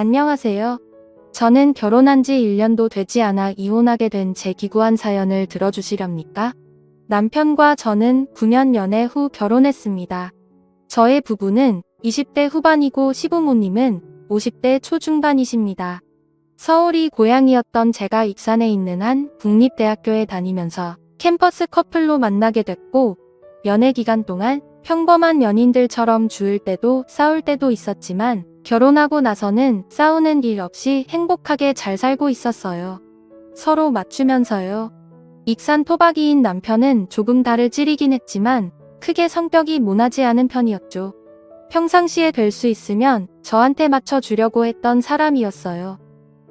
안녕하세요. 저는 결혼한 지 1년도 되지 않아 이혼하게 된 제 기구한 사연을 들어주시렵니까? 남편과 저는 9년 연애 후 결혼했습니다. 저의 부부는 20대 후반이고 시부모님은 50대 초중반이십니다. 서울이 고향이었던 제가 익산에 있는 한 국립대학교에 다니면서 캠퍼스 커플로 만나게 됐고, 연애 기간 동안 평범한 연인들처럼 주을 때도 싸울 때도 있었지만 결혼하고 나서는 싸우는 일 없이 행복하게 잘 살고 있었어요. 서로 맞추면서요. 익산 토박이인 남편은 조금 달을 찌르긴 했지만 크게 성격이 모나지 않은 편이었죠. 평상시에 될 수 있으면 저한테 맞춰주려고 했던 사람이었어요.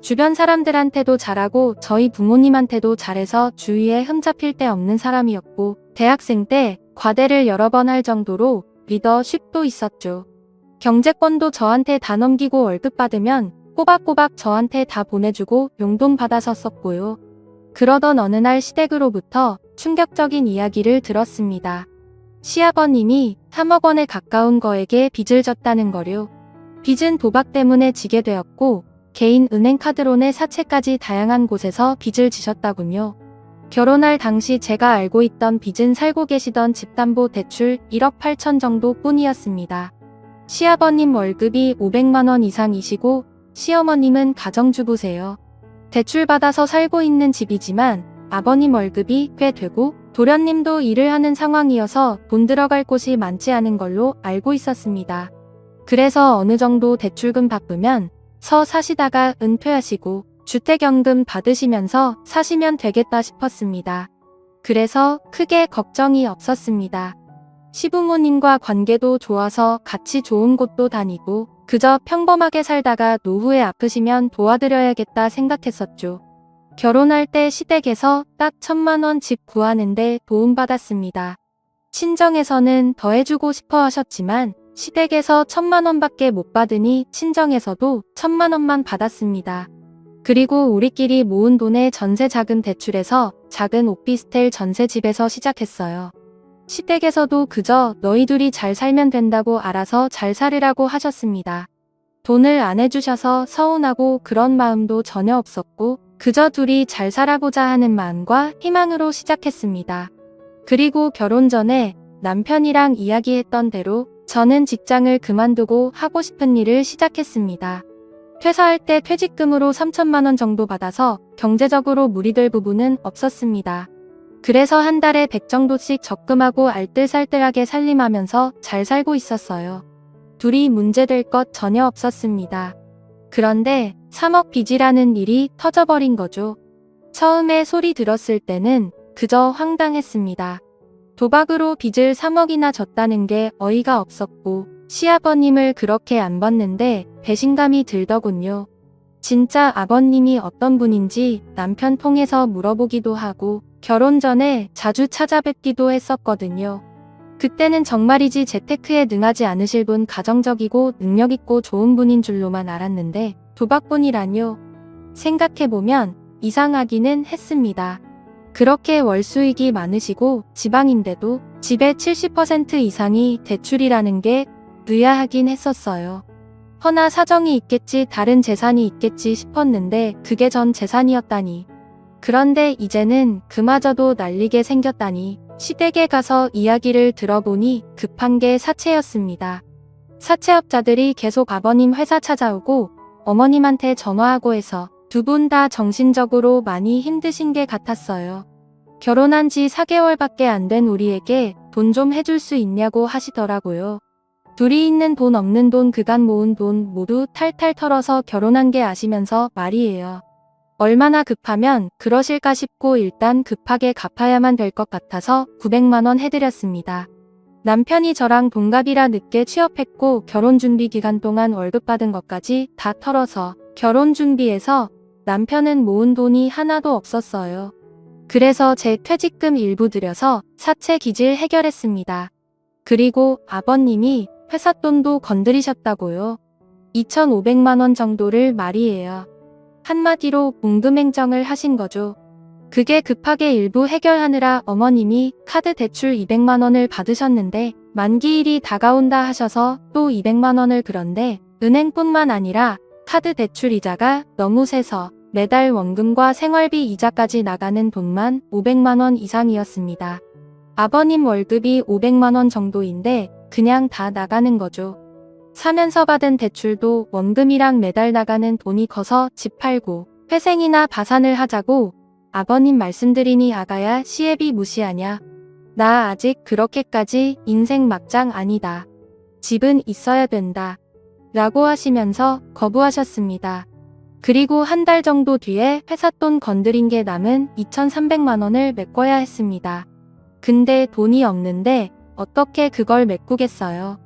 주변 사람들한테도 잘하고 저희 부모님한테도 잘해서 주위에 흠잡힐 데 없는 사람이었고, 대학생 때 과대를 여러 번 할 정도로 리더십도 있었죠. 경제권도 저한테 다 넘기고 월급 받으면 꼬박꼬박 저한테 다 보내주고 용돈 받아서 썼고요. 그러던 어느 날 시댁으로부터 충격적인 이야기를 들었습니다. 시아버님이 3억 원에 가까운 거액의 빚을 졌다는 거요. 빚은 도박 때문에 지게 되었고, 개인 은행카드론의 사채까지 다양한 곳에서 빚을 지셨다군요. 결혼할 당시 제가 알고 있던 빚은 살고 계시던 집담보대출 1억 8천 정도 뿐이었습니다. 시아버님 월급이 500만 원 이상이시고 시어머님은 가정주부세요. 대출받아서 살고 있는 집이지만 아버님 월급이 꽤 되고 도련님도 일을 하는 상황이어서 돈 들어갈 곳이 많지 않은 걸로 알고 있었습니다. 그래서 어느 정도 대출금 바쁘면 서 사시다가 은퇴하시고 주택연금 받으시면서 사시면 되겠다 싶었습니다. 그래서 크게 걱정이 없었습니다. 시부모님과 관계도 좋아서 같이 좋은 곳도 다니고 그저 평범하게 살다가 노후에 아프시면 도와드려야겠다 생각했었죠. 결혼할 때 시댁에서 딱 1,000만 원 집 구하는데 도움받았습니다. 친정에서는 더 해주고 싶어 하셨지만 시댁에서 1,000만 원밖에 못 받으니 친정에서도 1,000만 원만 받았습니다. 그리고 우리끼리 모은 돈에 전세 자금 대출해서 작은 오피스텔 전세집에서 시작했어요. 시댁에서도 그저 너희 둘이 잘 살면 된다고 알아서 잘 살으라고 하셨습니다. 돈을 안 해주셔서 서운하고 그런 마음도 전혀 없었고 그저 둘이 잘 살아보자 하는 마음과 희망으로 시작했습니다. 그리고 결혼 전에 남편이랑 이야기했던 대로 저는 직장을 그만두고 하고 싶은 일을 시작했습니다. 퇴사할 때 퇴직금으로 3,000만 원 정도 받아서 경제적으로 무리될 부분은 없었습니다. 그래서 한 달에 100 정도씩 적금하고 알뜰살뜰하게 살림하면서 잘 살고 있었어요. 둘이 문제될 것 전혀 없었습니다. 그런데 3억 빚이라는 일이 터져버린 거죠. 처음에 소리 들었을 때는 그저 황당했습니다. 도박으로 빚을 3억이나 졌다는 게 어이가 없었고 시아버님을 그렇게 안 봤는데 배신감이 들더군요. 진짜 아버님이 어떤 분인지 남편 통해서 물어보기도 하고 결혼 전에 자주 찾아뵙기도 했었거든요. 그때는 정말이지 재테크에 능하지 않으실 분, 가정적이고 능력있고 좋은 분인 줄로만 알았는데 도박꾼이라뇨. 생각해보면 이상하기는 했습니다. 그렇게 월수익이 많으시고 지방인데도 집의 70% 이상이 대출이라는 게 의아하긴 했었어요. 허나 사정이 있겠지, 다른 재산이 있겠지 싶었는데 그게 전 재산이었다니. 그런데 이제는 그마저도 날리게 생겼다니. 시댁에 가서 이야기를 들어보니 급한 게 사채였습니다. 사채업자들이 계속 아버님 회사 찾아오고 어머님한테 전화하고 해서 두 분 다 정신적으로 많이 힘드신 게 같았어요. 결혼한 지 4개월밖에 안 된 우리에게 돈 좀 해줄 수 있냐고 하시더라고요. 둘이 있는 돈 없는 돈 그간 모은 돈 모두 탈탈 털어서 결혼한 게 아시면서 말이에요. 얼마나 급하면 그러실까 싶고 일단 급하게 갚아야만 될 것 같아서 900만 원 해드렸습니다. 남편이 저랑 동갑이라 늦게 취업했고 결혼 준비 기간 동안 월급 받은 것까지 다 털어서 결혼 준비해서 남편은 모은 돈이 하나도 없었어요. 그래서 제 퇴직금 일부 들여서 사채 기질 해결했습니다. 그리고 아버님이 회사 돈도 건드리셨다고요. 2,500만 원 정도를 말이에요. 한마디로 공금행정을 하신 거죠. 그게 급하게 일부 해결하느라 어머님이 카드 대출 200만 원을 받으셨는데 만기일이 다가온다 하셔서 또 200만 원을, 그런데 은행뿐만 아니라 카드 대출 이자가 너무 세서 매달 원금과 생활비 이자까지 나가는 돈만 500만 원 이상이었습니다. 아버님 월급이 500만 원 정도인데 그냥 다 나가는 거죠. 사면서 받은 대출도 원금이랑 매달 나가는 돈이 커서 집 팔고 회생이나 파산을 하자고 아버님 말씀드리니 아가야 시애비 무시하냐. 나 아직 그렇게까지 인생 막장 아니다. 집은 있어야 된다. 라고 하시면서 거부하셨습니다. 그리고 한 달 정도 뒤에 회사 돈 건드린 게 남은 2,300만 원을 메꿔야 했습니다. 근데 돈이 없는데 어떻게 그걸 메꾸겠어요.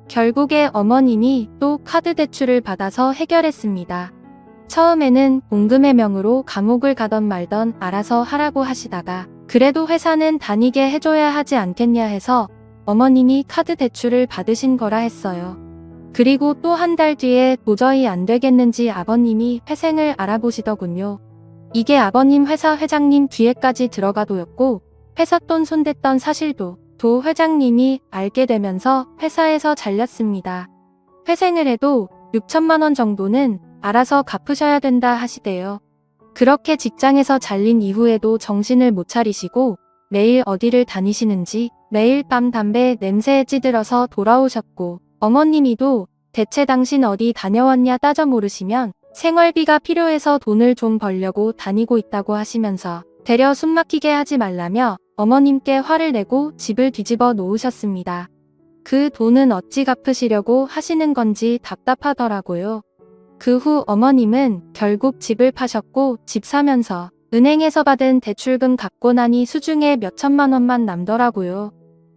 결국에 어머님이 또 카드 대출을 받아서 해결했습니다. 처음에는 공금의 명으로 감옥을 가던 말던 알아서 하라고 하시다가 그래도 회사는 다니게 해줘야 하지 않겠냐 해서 어머님이 카드 대출을 받으신 거라 했어요. 그리고 또 한 달 뒤에 도저히 안 되겠는지 아버님이 회생을 알아보시더군요. 이게 아버님 회사 회장님 뒤에까지 들어가도였고 회사 돈 손댔던 사실도 도 회장님이 알게 되면서 회사에서 잘렸습니다. 회생을 해도 6천만 원 정도는 알아서 갚으셔야 된다 하시대요. 그렇게 직장에서 잘린 이후에도 정신을 못 차리시고 매일 어디를 다니시는지 매일 밤 담배 냄새에 찌들어서 돌아오셨고 어머님이도 대체 당신 어디 다녀왔냐 따져 물으시면 생활비가 필요해서 돈을 좀 벌려고 다니고 있다고 하시면서 되려 숨막히게 하지 말라며 어머님께 화를 내고 집을 뒤집어 놓으셨습니다. 그 돈은 어찌 갚으시려고 하시는 건지 답답하더라고요. 그 후 어머님은 결국 집을 파셨고 집 사면서 은행에서 받은 대출금 갚고 나니 수중에 몇천만 원만 남더라고요.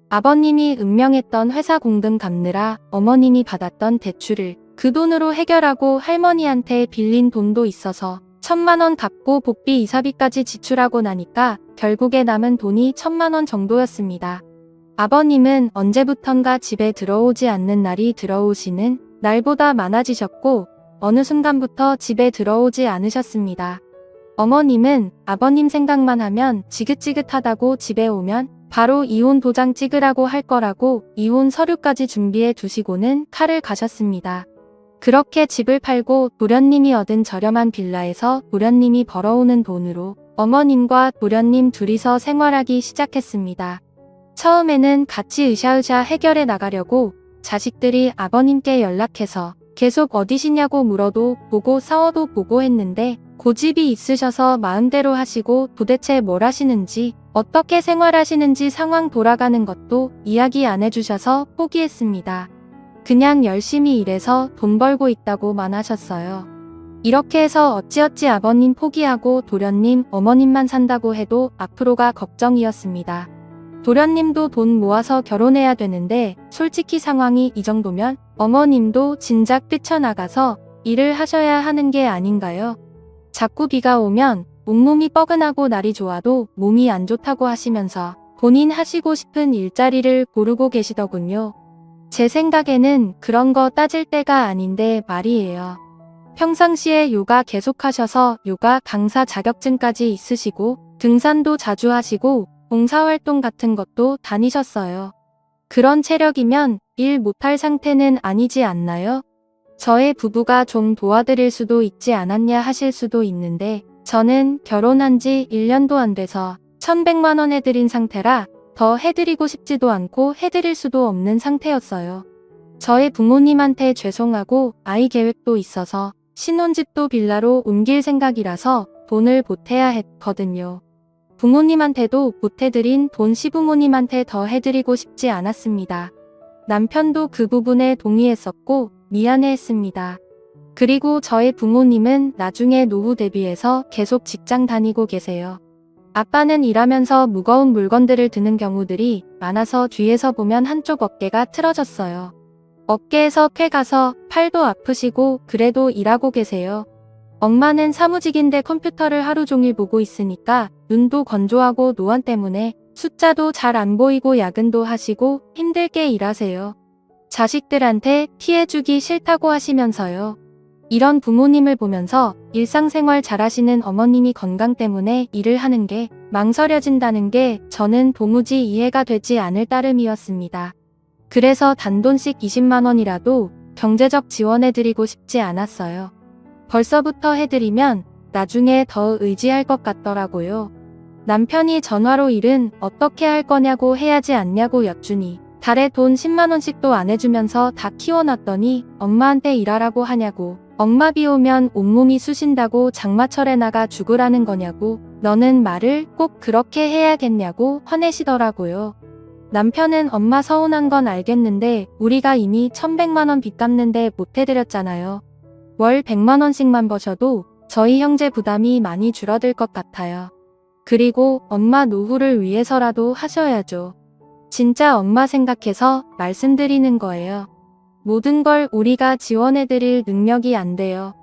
아버님이 음명했던 회사 공금 갚느라 어머님이 받았던 대출을 그 돈으로 해결하고 할머니한테 빌린 돈도 있어서 1,000만 원 갚고 복비 이사비까지 지출하고 나니까 결국에 남은 돈이 1,000만 원 정도였습니다. 아버님은 언제부턴가 집에 들어오지 않는 날이 들어오시는 날보다 많아지셨고 어느 순간부터 집에 들어오지 않으셨습니다. 어머님은 아버님 생각만 하면 지긋지긋하다고 집에 오면 바로 이혼 도장 찍으라고 할 거라고 이혼 서류까지 준비해 두시고는 칼을 가셨습니다. 그렇게 집을 팔고 도련님이 얻은 저렴한 빌라에서 도련님이 벌어오는 돈으로 어머님과 도련님 둘이서 생활하기 시작했습니다. 처음에는 같이 으쌰으쌰 해결해 나가려고 자식들이 아버님께 연락해서 계속 어디시냐고 물어도 보고 싸워도 보고 했는데 고집이 있으셔서 마음대로 하시고 도대체 뭘 하시는지 어떻게 생활하시는지 상황 돌아가는 것도 이야기 안 해주셔서 포기했습니다. 그냥 열심히 일해서 돈 벌고 있다고만 하셨어요. 이렇게 해서 어찌어찌 아버님 포기하고 도련님, 어머님만 산다고 해도 앞으로가 걱정이었습니다. 도련님도 돈 모아서 결혼해야 되는데 솔직히 상황이 이 정도면 어머님도 진작 뛰쳐나가서 일을 하셔야 하는 게 아닌가요? 자꾸 비가 오면 온몸이 뻐근하고 날이 좋아도 몸이 안 좋다고 하시면서 본인 하시고 싶은 일자리를 고르고 계시더군요. 제 생각에는 그런 거 따질 때가 아닌데 말이에요. 평상시에 요가 계속하셔서 요가 강사 자격증까지 있으시고 등산도 자주 하시고 봉사활동 같은 것도 다니셨어요. 그런 체력이면 일 못할 상태는 아니지 않나요? 저의 부부가 좀 도와드릴 수도 있지 않았냐 하실 수도 있는데 저는 결혼한 지 1년도 안 돼서 1,100만 원 해드린 상태라 더 해드리고 싶지도 않고 해드릴 수도 없는 상태였어요. 저의 부모님한테 죄송하고 아이 계획도 있어서 신혼집도 빌라로 옮길 생각이라서 돈을 보태야 했거든요. 부모님한테도 보태드린 돈 시부모님한테 더 해드리고 싶지 않았습니다. 남편도 그 부분에 동의했었고 미안해했습니다. 그리고 저의 부모님은 나중에 노후 대비해서 계속 직장 다니고 계세요. 아빠는 일하면서 무거운 물건들을 드는 경우들이 많아서 뒤에서 보면 한쪽 어깨가 틀어졌어요. 어깨에서 쾌 가서 팔도 아프시고 그래도 일하고 계세요. 엄마는 사무직인데 컴퓨터를 하루 종일 보고 있으니까 눈도 건조하고 노안 때문에 숫자도 잘 안 보이고 야근도 하시고 힘들게 일하세요. 자식들한테 피해주기 싫다고 하시면서요. 이런 부모님을 보면서 일상생활 잘하시는 어머님이 건강 때문에 일을 하는 게 망설여진다는 게 저는 도무지 이해가 되지 않을 따름이었습니다. 그래서 단돈씩 20만 원이라도 경제적 지원해드리고 싶지 않았어요. 벌써부터 해드리면 나중에 더 의지할 것 같더라고요. 남편이 전화로 일은 어떻게 할 거냐고 해야지 않냐고 여쭈니 달에 돈 10만 원씩도 안 해주면서 다 키워놨더니 엄마한테 일하라고 하냐고, 엄마 비 오면 온몸이 쑤신다고 장마철에 나가 죽으라는 거냐고, 너는 말을 꼭 그렇게 해야겠냐고 화내시더라고요. 남편은 엄마 서운한 건 알겠는데 우리가 이미 1100만 원 빚 갚는데 못 해드렸잖아요. 월 100만 원씩만 버셔도 저희 형제 부담이 많이 줄어들 것 같아요. 그리고 엄마 노후를 위해서라도 하셔야죠. 진짜 엄마 생각해서 말씀드리는 거예요. 모든 걸 우리가 지원해드릴 능력이 안 돼요.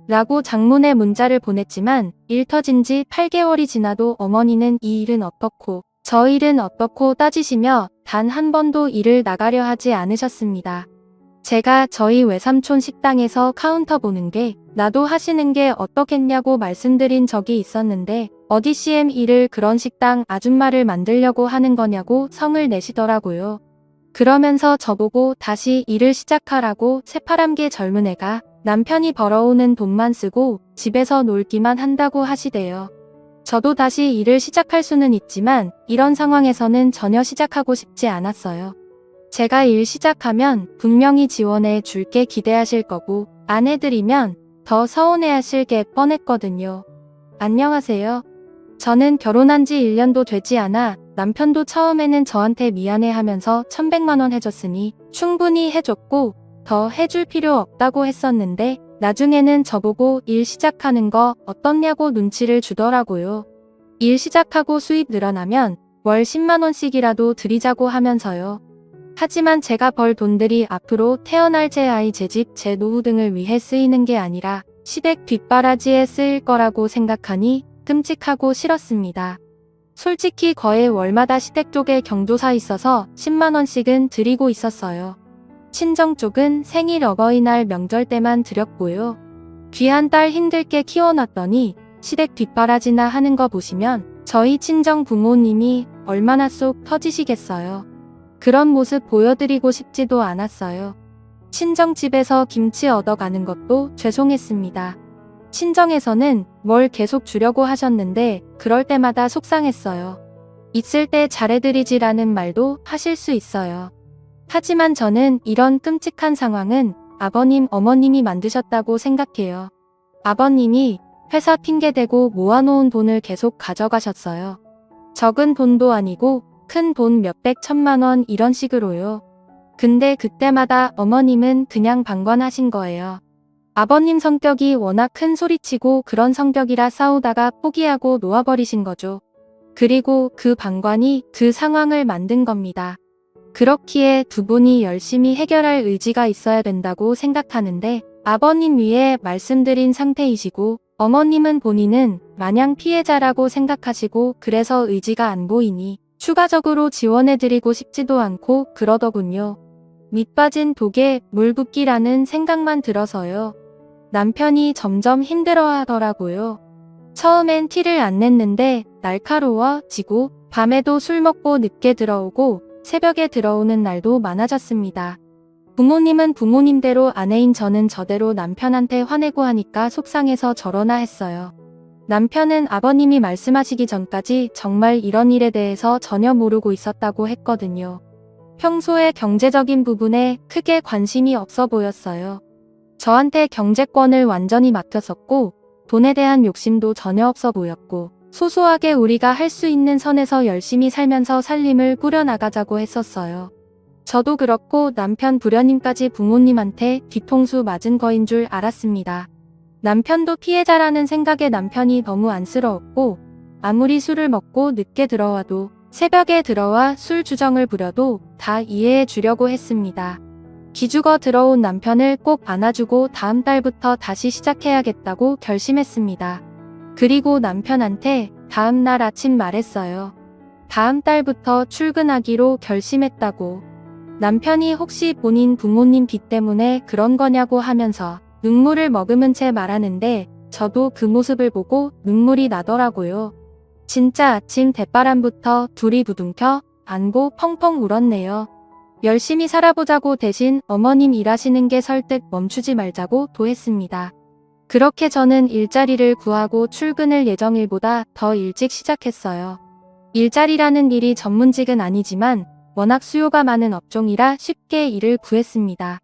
라고 장문의 문자를 보냈지만 일 터진 지 8개월이 지나도 어머니는 이 일은 어떻고 저 일은 어떻고 따지시며 단 한 번도 일을 나가려 하지 않으셨습니다. 제가 저희 외삼촌 식당에서 카운터 보는 게 나도 하시는 게 어떻겠냐고 말씀드린 적이 있었는데 어디 CM 일을 그런 식당 아줌마를 만들려고 하는 거냐고 성을 내시더라고요. 그러면서 저보고 다시 일을 시작하라고 새파람개 젊은 애가 남편이 벌어오는 돈만 쓰고 집에서 놀기만 한다고 하시대요. 저도 다시 일을 시작할 수는 있지만 이런 상황에서는 전혀 시작하고 싶지 않았어요. 제가 일 시작하면 분명히 지원해 줄게 기대하실 거고 안 해드리면 더 서운해하실 게 뻔했거든요. 안녕하세요. 저는 결혼한 지 1년도 되지 않아 남편도 처음에는 저한테 미안해하면서 1100만 원 해줬으니 충분히 해줬고 더 해줄 필요 없다고 했었는데 나중에는 저보고 일 시작하는 거 어떻냐고 눈치를 주더라고요. 일 시작하고 수입 늘어나면 월 10만 원씩이라도 드리자고 하면서요. 하지만 제가 벌 돈들이 앞으로 태어날 제 아이, 제 집, 제 노후 등을 위해 쓰이는 게 아니라 시댁 뒷바라지에 쓰일 거라고 생각하니 끔찍하고 싫었습니다. 솔직히 거의 월마다 시댁 쪽에 경조사 있어서 10만 원씩은 드리고 있었어요. 친정 쪽은 생일, 어버이날, 명절 때만 드렸고요. 귀한 딸 힘들게 키워놨더니 시댁 뒷바라지나 하는 거 보시면 저희 친정 부모님이 얼마나 쏙 터지시겠어요. 그런 모습 보여드리고 싶지도 않았어요. 친정집에서 김치 얻어가는 것도 죄송했습니다. 친정에서는 뭘 계속 주려고 하셨는데 그럴 때마다 속상했어요. 있을 때 잘해드리지라는 말도 하실 수 있어요. 하지만 저는 이런 끔찍한 상황은 아버님, 어머님이 만드셨다고 생각해요. 아버님이 회사 핑계대고 모아놓은 돈을 계속 가져가셨어요. 적은 돈도 아니고 큰 돈 몇백 천만 원 이런 식으로요. 근데 그때마다 어머님은 그냥 방관하신 거예요. 아버님 성격이 워낙 큰 소리치고 그런 성격이라 싸우다가 포기하고 놓아버리신 거죠. 그리고 그 방관이 그 상황을 만든 겁니다. 그렇기에 두 분이 열심히 해결할 의지가 있어야 된다고 생각하는데 아버님 위에 말씀드린 상태이시고 어머님은 본인은 마냥 피해자라고 생각하시고 그래서 의지가 안 보이니 추가적으로 지원해드리고 싶지도 않고 그러더군요. 밑빠진 독에 물 붓기라는 생각만 들어서요. 남편이 점점 힘들어하더라고요. 처음엔 티를 안 냈는데 날카로워지고 밤에도 술 먹고 늦게 들어오고 새벽에 들어오는 날도 많아졌습니다. 부모님은 부모님대로 아내인 저는 저대로 남편한테 화내고 하니까 속상해서 저러나 했어요. 남편은 아버님이 말씀하시기 전까지 정말 이런 일에 대해서 전혀 모르고 있었다고 했거든요. 평소에 경제적인 부분에 크게 관심이 없어 보였어요. 저한테 경제권을 완전히 맡겼었고 돈에 대한 욕심도 전혀 없어 보였고 소소하게 우리가 할 수 있는 선에서 열심히 살면서 살림을 꾸려나가자고 했었어요. 저도 그렇고 남편 부려님까지 부모님한테 뒤통수 맞은 거인 줄 알았습니다. 남편도 피해자라는 생각에 남편이 너무 안쓰러웠고 아무리 술을 먹고 늦게 들어와도 새벽에 들어와 술 주정을 부려도 다 이해해 주려고 했습니다. 기죽어 들어온 남편을 꼭 안아주고 다음 달부터 다시 시작해야겠다고 결심했습니다. 그리고 남편한테 다음 날 아침 말했어요. 다음 달부터 출근하기로 결심했다고. 남편이 혹시 본인 부모님 빚 때문에 그런 거냐고 하면서 눈물을 머금은 채 말하는데 저도 그 모습을 보고 눈물이 나더라고요. 진짜 아침 대바람부터 둘이 부둥켜 안고 펑펑 울었네요. 열심히 살아보자고 대신 어머님 일하시는 게 설득 멈추지 말자고 도했습니다. 그렇게 저는 일자리를 구하고 출근을 예정일보다 더 일찍 시작했어요. 일자리라는 일이 전문직은 아니지만 워낙 수요가 많은 업종이라 쉽게 일을 구했습니다.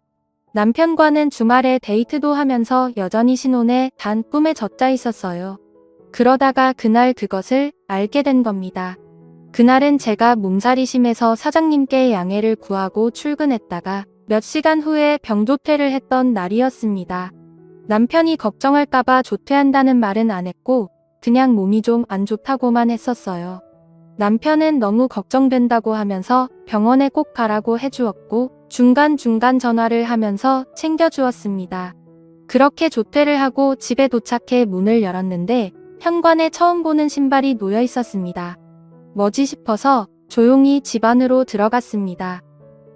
남편과는 주말에 데이트도 하면서 여전히 신혼에 단 꿈에 젖자 있었어요. 그러다가 그날 그것을 알게 된 겁니다. 그날은 제가 몸살이 심해서 사장님께 양해를 구하고 출근했다가 몇 시간 후에 병조퇴를 했던 날이었습니다. 남편이 걱정할까봐 조퇴한다는 말은 안 했고 그냥 몸이 좀 안 좋다고만 했었어요. 남편은 너무 걱정된다고 하면서 병원에 꼭 가라고 해주었고 중간중간 전화를 하면서 챙겨주었습니다. 그렇게 조퇴를 하고 집에 도착해 문을 열었는데 현관에 처음 보는 신발이 놓여 있었습니다. 뭐지 싶어서 조용히 집 안으로 들어갔습니다.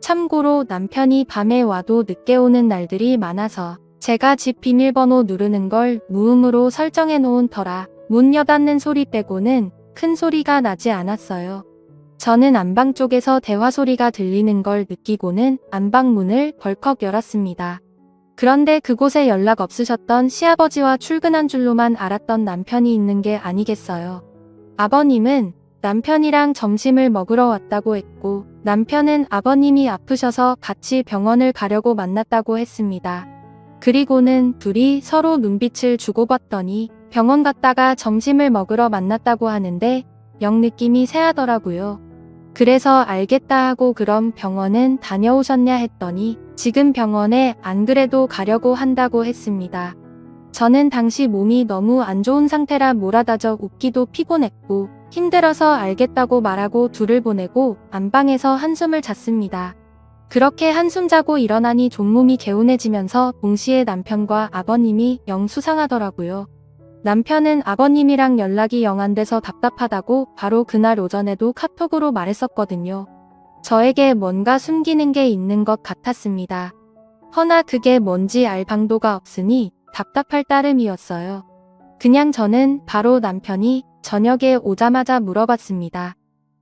참고로 남편이 밤에 와도 늦게 오는 날들이 많아서 제가 집 비밀번호 누르는 걸 무음으로 설정해 놓은 터라 문 여닫는 소리 빼고는 큰 소리가 나지 않았어요. 저는 안방 쪽에서 대화 소리가 들리는 걸 느끼고는 안방 문을 벌컥 열었습니다. 그런데 그곳에 연락 없으셨던 시아버지와 출근한 줄로만 알았던 남편이 있는 게 아니겠어요. 아버님은 남편이랑 점심을 먹으러 왔다고 했고 남편은 아버님이 아프셔서 같이 병원을 가려고 만났다고 했습니다. 그리고는 둘이 서로 눈빛을 주고받더니 병원 갔다가 점심을 먹으러 만났다고 하는데 영 느낌이 새하더라고요. 그래서 알겠다 하고 그럼 병원은 다녀오셨냐 했더니 지금 병원에 안 그래도 가려고 한다고 했습니다. 저는 당시 몸이 너무 안 좋은 상태라 몰아다져 웃기도 피곤했고 힘들어서 알겠다고 말하고 둘을 보내고 안방에서 한숨을 잤습니다. 그렇게 한숨 자고 일어나니 종몸이 개운해지면서 동시에 남편과 아버님이 영 수상하더라고요. 남편은 아버님이랑 연락이 영 안 돼서 답답하다고 바로 그날 오전에도 카톡으로 말했었거든요. 저에게 뭔가 숨기는 게 있는 것 같았습니다. 허나 그게 뭔지 알 방도가 없으니 답답할 따름이었어요. 그냥 저는 바로 남편이 저녁에 오자마자 물어봤습니다.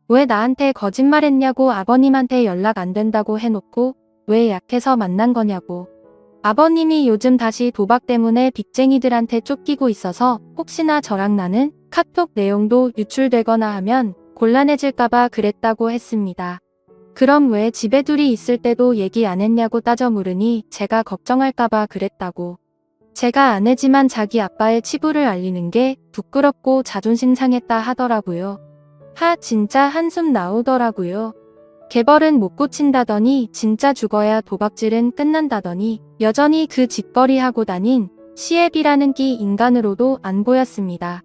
왜 나한테 거짓말했냐고 아버님한테 연락 안 된다고 해놓고 왜 약해서 만난 거냐고. 아버님이 요즘 다시 도박 때문에 빚쟁이들한테 쫓기고 있어서 혹시나 저랑 나는 카톡 내용도 유출되거나 하면 곤란해질까봐 그랬다고 했습니다. 그럼 왜 집에 둘이 있을 때도 얘기 안 했냐고 따져 물으니 제가 걱정할까봐 그랬다고. 제가 아내지만 자기 아빠의 치부를 알리는 게 부끄럽고 자존심 상했다 하더라고요. 진짜 한숨 나오더라고요. 개벌은 못 고친다더니 진짜 죽어야 도박질은 끝난다더니 여전히 그 짓거리 하고 다닌 시애비라는 끼 인간으로도 안 보였습니다.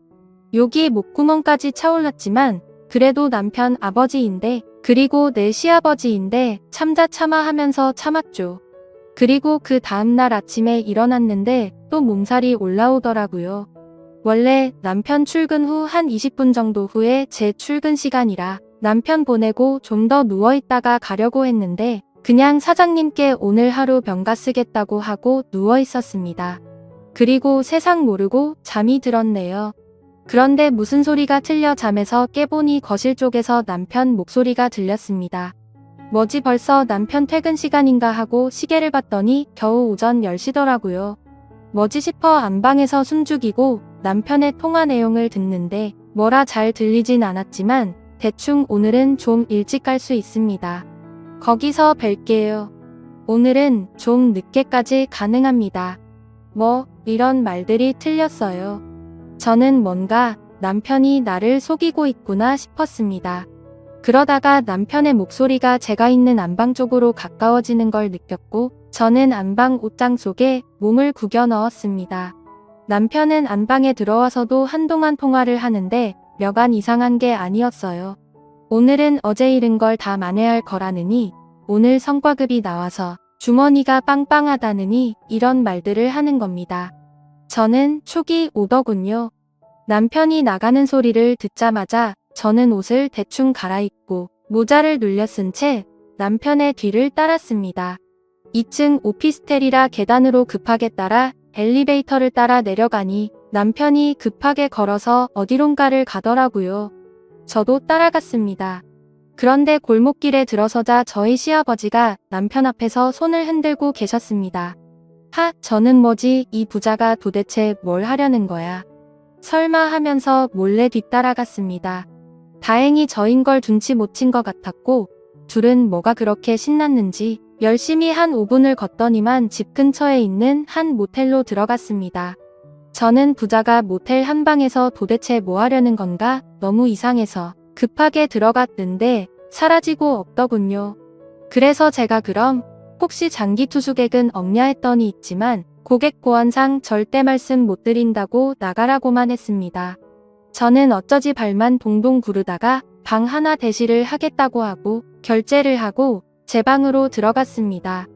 욕이 목구멍까지 차올랐지만 그래도 남편 아버지인데 그리고 내 시아버지인데 참자 참아 하면서 참았죠. 그리고 그 다음날 아침에 일어났는데 또 몸살이 올라오더라고요. 원래 남편 출근 후 한 20분 정도 후에 제 출근 시간이라 남편 보내고 좀 더 누워있다가 가려고 했는데 그냥 사장님께 오늘 하루 병가 쓰겠다고 하고 누워있었습니다. 그리고 세상 모르고 잠이 들었네요. 그런데 무슨 소리가 틀려 잠에서 깨보니 거실 쪽에서 남편 목소리가 들렸습니다. 뭐지 벌써 남편 퇴근 시간인가 하고 시계를 봤더니 겨우 오전 10시더라고요. 뭐지 싶어 안방에서 숨죽이고 남편의 통화 내용을 듣는데 뭐라 잘 들리진 않았지만 대충 오늘은 좀 일찍 갈 수 있습니다. 거기서 뵐게요. 오늘은 좀 늦게까지 가능합니다. 뭐 이런 말들이 틀렸어요. 저는 뭔가 남편이 나를 속이고 있구나 싶었습니다. 그러다가 남편의 목소리가 제가 있는 안방 쪽으로 가까워지는 걸 느꼈고 저는 안방 옷장 속에 몸을 구겨 넣었습니다. 남편은 안방에 들어와서도 한동안 통화를 하는데 여간 이상한 게 아니었어요. 오늘은 어제 잃은 걸 다 만회할 거라느니 오늘 성과급이 나와서 주머니가 빵빵하다느니 이런 말들을 하는 겁니다. 저는 촉이 오더군요. 남편이 나가는 소리를 듣자마자 저는 옷을 대충 갈아입고 모자를 눌려 쓴 채 남편의 뒤를 따랐습니다. 2층 오피스텔이라 계단으로 급하게 따라 엘리베이터를 따라 내려가니 남편이 급하게 걸어서 어디론가를 가더라고요. 저도 따라갔습니다. 그런데 골목길에 들어서자 저희 시아버지가 남편 앞에서 손을 흔들고 계셨습니다. 저는 뭐지, 이 부자가 도대체 뭘 하려는 거야. 설마 하면서 몰래 뒤따라갔습니다. 다행히 저인 걸 눈치 못 챈 것 같았고 둘은 뭐가 그렇게 신났는지 열심히 한 5분을 걷더니만 집 근처에 있는 한 모텔로 들어갔습니다. 저는 부자가 모텔 한 방에서 도대체 뭐 하려는 건가 너무 이상해서 급하게 들어갔는데 사라지고 없더군요. 그래서 제가 그럼 혹시 장기 투숙액은 없냐 했더니 있지만 고객 보안상 절대 말씀 못 드린다고 나가라고만 했습니다. 저는 어쩌지 발만 동동 구르다가 방 하나 대시를 하겠다고 하고 결제를 하고 제 방으로 들어갔습니다.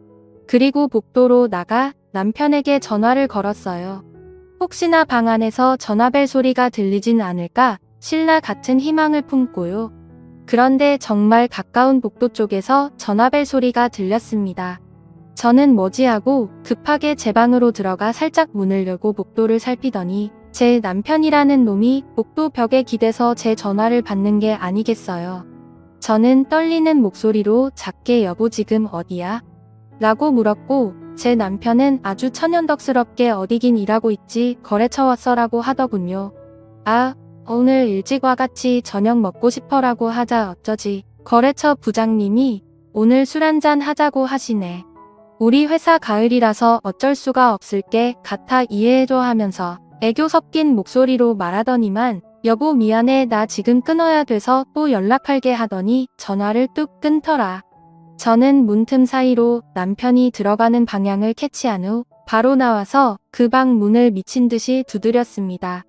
그리고 복도로 나가 남편에게 전화를 걸었어요. 혹시나 방 안에서 전화벨 소리가 들리진 않을까 신라 같은 희망을 품고요. 그런데 정말 가까운 복도 쪽에서 전화벨 소리가 들렸습니다. 저는 뭐지 하고 급하게 제 방으로 들어가 살짝 문을 열고 복도를 살피더니 제 남편이라는 놈이 복도 벽에 기대서 제 전화를 받는 게 아니겠어요. 저는 떨리는 목소리로 작게 여보 지금 어디야? 라고 물었고 제 남편은 아주 천연덕스럽게 어디긴 일하고 있지 거래처 왔어라고 하더군요. 오늘 일찍 와같이 저녁 먹고 싶어라고 하자 어쩌지 거래처 부장님이 오늘 술 한잔 하자고 하시네. 우리 회사 가을이라서 어쩔 수가 없을 게 같아 이해해줘 하면서 애교 섞인 목소리로 말하더니만 여보 미안해 나 지금 끊어야 돼서 또 연락할게 하더니 전화를 뚝 끊더라. 저는 문틈 사이로 남편이 들어가는 방향을 캐치한 후 바로 나와서 그 방 문을 미친 듯이 두드렸습니다.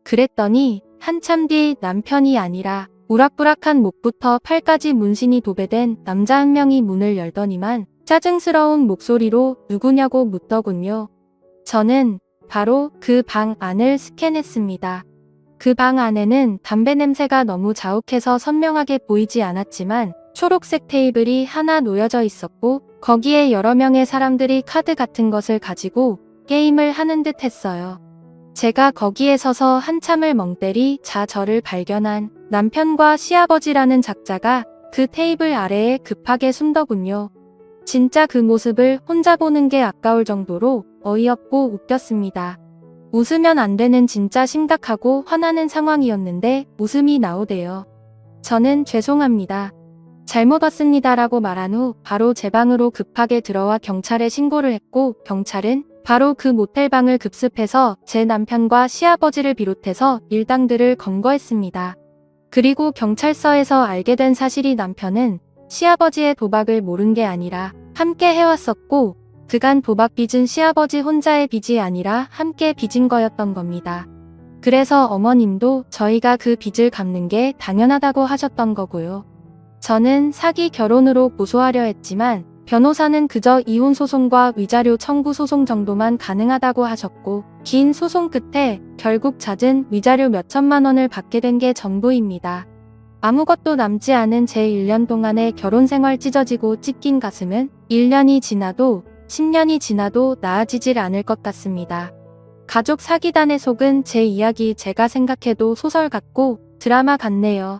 그랬더니 한참 뒤 남편이 아니라 우락부락한 목부터 팔까지 문신이 도배된 남자 한 명이 문을 열더니만 짜증스러운 목소리로 누구냐고 묻더군요. 저는 바로 그 방 안을 스캔했습니다. 그 방 안에는 담배 냄새가 너무 자욱해서 선명하게 보이지 않았지만 초록색 테이블이 하나 놓여져 있었고 거기에 여러 명의 사람들이 카드 같은 것을 가지고 게임을 하는 듯 했어요. 제가 거기에 서서 한참을 멍때리 저를 발견한 남편과 시아버지라는 작자가 그 테이블 아래에 급하게 숨더군요. 진짜 그 모습을 혼자 보는 게 아까울 정도로 어이없고 웃겼습니다. 웃으면 안 되는 진짜 심각하고 화나는 상황이었는데 웃음이 나오대요. 저는 죄송합니다. 잘못 왔습니다라고 말한 후 바로 제 방으로 급하게 들어와 경찰에 신고를 했고 경찰은 바로 그 모텔 방을 급습해서 제 남편과 시아버지를 비롯해서 일당들을 검거했습니다. 그리고 경찰서에서 알게 된 사실이 남편은 시아버지의 도박을 모른 게 아니라 함께 해왔었고 그간 도박 빚은 시아버지 혼자의 빚이 아니라 함께 빚은 거였던 겁니다. 그래서 어머님도 저희가 그 빚을 갚는 게 당연하다고 하셨던 거고요. 저는 사기 결혼으로 고소하려 했지만 변호사는 그저 이혼 소송과 위자료 청구 소송 정도만 가능하다고 하셨고 긴 소송 끝에 결국 잦은 위자료 몇천만 원을 받게 된 게 전부입니다. 아무것도 남지 않은 제 1년 동안의 결혼 생활 찢어지고 찢긴 가슴은 1년이 지나도 10년이 지나도 나아지질 않을 것 같습니다. 가족 사기단에 속은 제 이야기 제가 생각해도 소설 같고 드라마 같네요.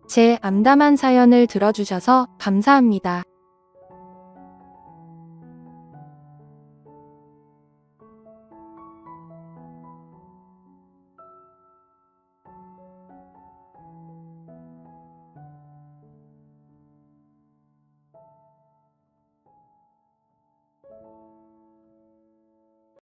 제 암담한 사연을 들어주셔서 감사합니다.